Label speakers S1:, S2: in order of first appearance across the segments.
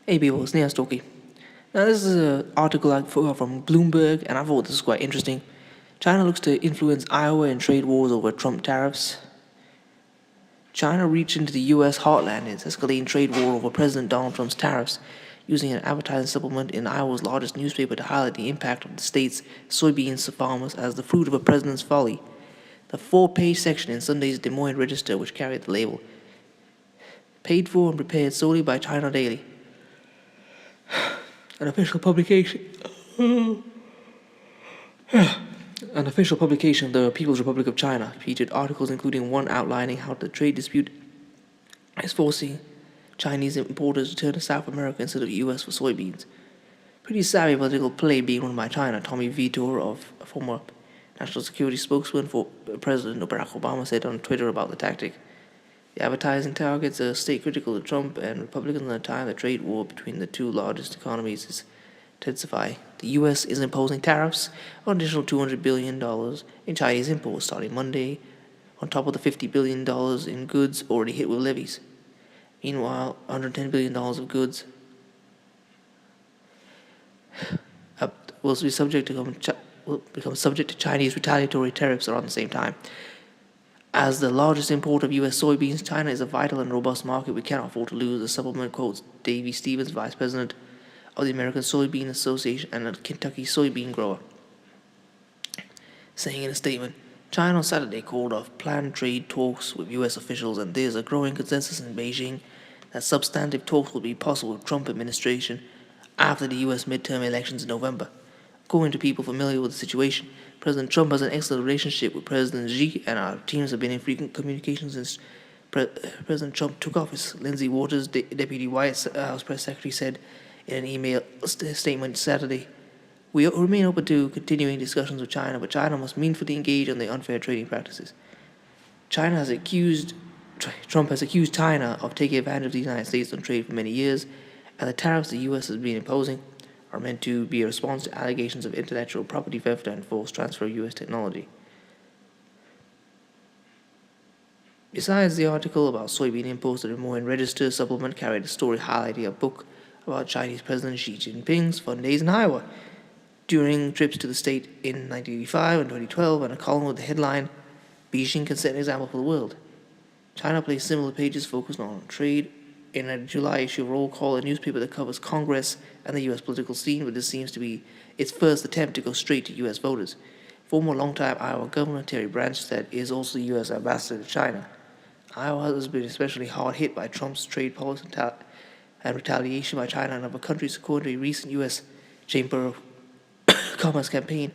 S1: Hey people, it's Neil Stokey. Now this is an article from Bloomberg, and I thought this was quite interesting. China looks to influence Iowa in trade wars over Trump tariffs. China reached into the U.S. heartland in its escalating trade war over President Donald Trump's tariffs, using an advertising supplement in Iowa's largest newspaper to highlight the impact of the state's soybeans farmers as the fruit of a president's folly. The four-page section in Sunday's Des Moines Register, which carried the label, paid for and prepared solely by China Daily, an official publication of the People's Republic of China, featured articles including one outlining how the trade dispute is forcing Chinese importers to turn to South America instead of the U.S. for soybeans. Pretty savvy political play being run by China. Tommy Vietor, a former national security spokesman for President Barack Obama, said on Twitter about the tactic. The advertising targets are state-critical to Trump and Republicans at a time the trade war between the two largest economies is intensifying. The U.S. is imposing tariffs on additional $200 billion in Chinese imports starting Monday, on top of the $50 billion in goods already hit with levies. Meanwhile, $110 billion of goods will become subject to Chinese retaliatory tariffs around the same time. As the largest importer of U.S. soybeans, China is a vital and robust market we cannot afford to lose, the supplement quotes Davy Stevens, vice president of the American Soybean Association and a Kentucky soybean grower, saying in a statement, China on Saturday called off planned trade talks with U.S. officials, and there is a growing consensus in Beijing that substantive talks will be possible with Trump administration after the U.S. midterm elections in November. According to people familiar with the situation, President Trump has an excellent relationship with President Xi, and our teams have been in frequent communication since President Trump took office. Lindsay Waters, Deputy White House Press Secretary, said in an email statement Saturday, we remain open to continuing discussions with China, but China must meaningfully engage on the unfair trading practices. Trump has accused China of taking advantage of the United States on trade for many years, and the tariffs the U.S. has been imposing are meant to be a response to allegations of intellectual property theft and forced transfer of U.S. technology. Besides the article about soybean imports, the Des Moines Register supplement carried a story highlighting a book about Chinese President Xi Jinping's fun days in Iowa during trips to the state in 1985 and 2012, and a column with the headline, Beijing can set an example for the world. China placed similar pages focused on trade in a July issue of Roll Call, a newspaper that covers Congress and the U.S. political scene, but this seems to be its first attempt to go straight to U.S. voters. Former longtime Iowa Governor Terry Branstad is also the U.S. ambassador to China. Iowa has been especially hard hit by Trump's trade policy and retaliation by China and other countries, according to a recent U.S. Chamber of Commerce campaign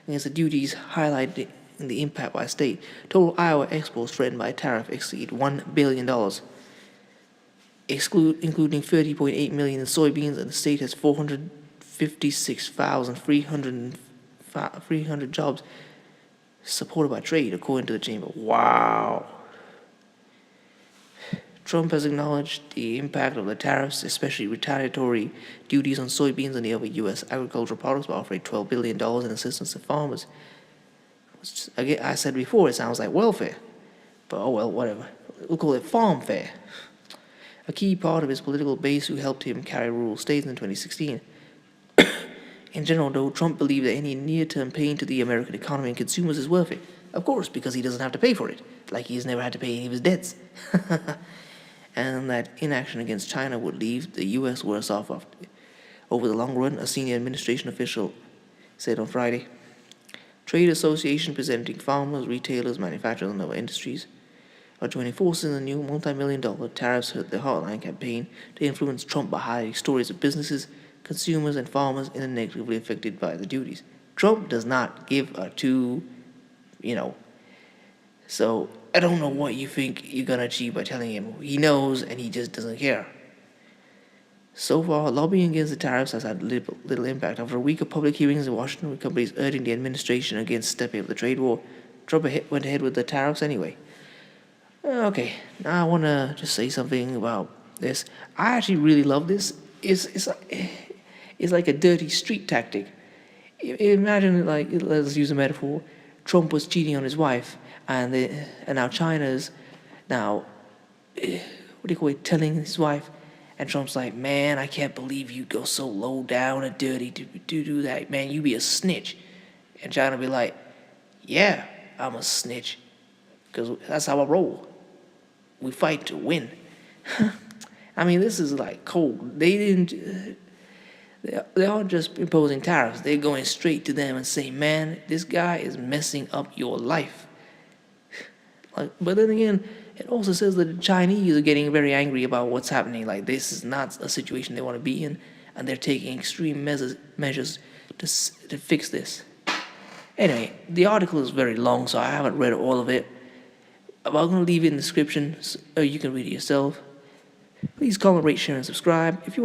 S1: against the duties highlighting the impact by state. Total Iowa exports threatened by a tariff exceed $1 billion. Including $30.8 million in soybeans, and the state has 456,300 jobs supported by trade, according to the chamber. Wow. Trump has acknowledged the impact of the tariffs, especially retaliatory duties on soybeans and the other U.S. agricultural products, by offering $12 billion in assistance to farmers. Again, I said before, it sounds like welfare, but oh well, whatever. We'll call it farm fare. A key part of his political base who helped him carry rural states in 2016. In general, though, Trump believed that any near-term pain to the American economy and consumers is worth it. Of course, because he doesn't have to pay for it, like he's never had to pay any of his debts. And that inaction against China would leave the U.S. worse off over the long run, a senior administration official said on Friday. Trade association presenting farmers, retailers, manufacturers, and other industries are joining forces in a new multi-million-dollar tariffs hurt the Hotline campaign to influence Trump by highlighting stories of businesses, consumers, and farmers in a negatively affected by the duties. Trump does not give a So I don't know what you think you're going to achieve by telling him. He knows, and he just doesn't care. So far, lobbying against the tariffs has had little impact. After a week of public hearings in Washington with companies urging the administration against stepping up the trade war, Trump went ahead with the tariffs anyway. Okay, now I want to just say something about this. I actually really love this. It's like a dirty street tactic. Imagine, like, let's use a metaphor. Trump was cheating on his wife, and now China's now telling his wife, And Trump's like, man, I can't believe you go so low down and dirty to do that. Man, you be a snitch. And China be like, yeah, I'm a snitch. Because that's how I roll. We fight to win. I mean, this is like cold. They didn't, they aren't just imposing tariffs. They're going straight to them and saying, man, this guy is messing up your life. Like, but then again, it also says that the Chinese are getting very angry about what's happening. Like, this is not a situation they want to be in, and they're taking extreme measures to fix this. Anyway, the article is very long, so I haven't read all of it. But I'm going to leave it in the description, so you can read it yourself. Please comment, rate, share, and subscribe. If you